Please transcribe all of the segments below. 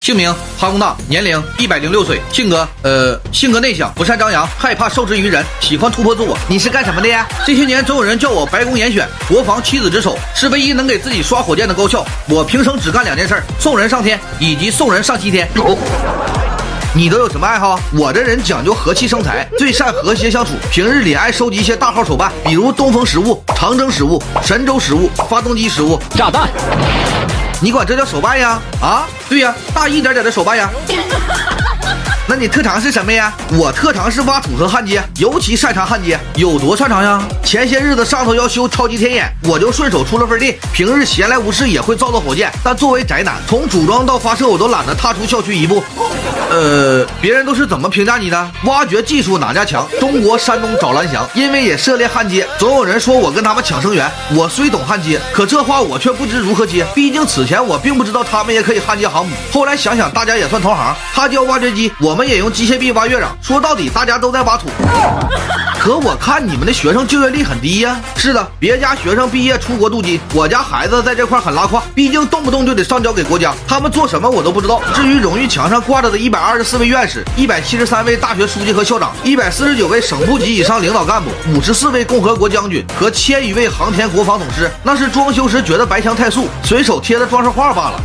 姓名哈工大，年龄106岁，性格内向，不善张扬，害怕受制于人，喜欢突破自我。你是干什么的呀？这些年总有人叫我白宫严选，国防妻子之首，是唯一能给自己刷火箭的高校。我平生只干2件事：送人上天以及送人上西天。你都有什么爱好？我这人讲究和气生财，最善和谐相处。平日里爱收集一些大号手办，比如东风食物、长征食物、神舟食物、发动机食物、炸弹。你管这叫手办呀？啊，对呀，大一点的手办呀。那你特长是什么呀？我特长是挖土和焊接，尤其擅长焊接。有多擅长呀？前些日子上头要修超级天眼，我就顺手出了份力。平日闲来无事也会造火箭，但作为宅男，从组装到发射我都懒得踏出校区一步。别人都是怎么评价你的？挖掘技术哪家强？中国山东找蓝翔，因为也涉猎焊接，总有人说我跟他们抢生源。我虽懂焊接，可这话我却不知如何接，毕竟此前我并不知道他们也可以焊接航母。后来想想，大家也算同行，他叫挖掘机，我们也用机械臂挖月壤。说到底，大家都在挖土。可我看你们的学生就业率很低呀。是的，别家学生毕业出国镀金，我家孩子在这块很拉胯，毕竟动不动就得上交给国家。他们做什么我都不知道。至于荣誉墙上挂着的124位院士、173位大学书记和校长、149位省部级以上领导干部、54位共和国将军和1000余位航天国防总师，那是装修时觉得白墙太素，随手贴的装饰画罢了。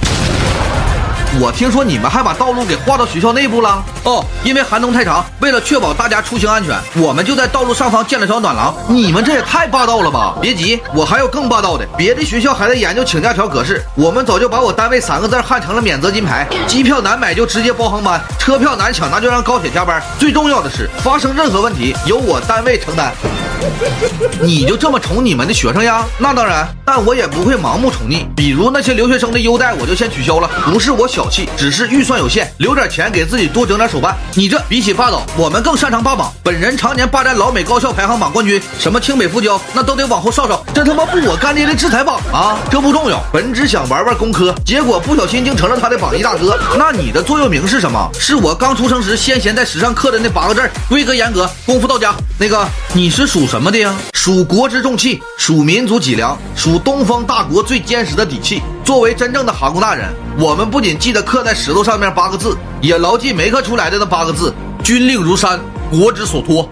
我听说你们还把道路给划到学校内部了哦，因为寒冬太长，为了确保大家出行安全，我们就在道路上方建了条暖廊。你们这也太霸道了吧！别急，我还有更霸道的，别的学校还在研究请假条格式，我们早就把我单位3个字焊成了免责金牌。机票难买就直接包航班，车票难抢那就让高铁加班。最重要的是，发生任何问题由我单位承担。你就这么宠你们的学生呀？那当然，但我也不会盲目宠溺。比如那些留学生的优待，我就先取消了。不是我小气，只是预算有限，留点钱给自己多整点手办。你这比起霸道，我们更擅长霸榜。本人常年霸占老美高校排行榜冠军，什么清北复交，那都得往后稍稍。这他妈不我干爹的制裁榜啊！这不重要，本只想玩玩工科，结果不小心竟成了他的榜一大哥。那你的座右铭是什么？是我刚出生时先贤在史上刻的那8个字：规格严格，功夫到家。那个你是属什么的呀？属国之重器，属民族脊梁，属东方大国最坚实的底气。作为真正的哈工大人，我们不仅记得刻在石头上面8个字，也牢记没刻出来的那8个字：军令如山，国之所托。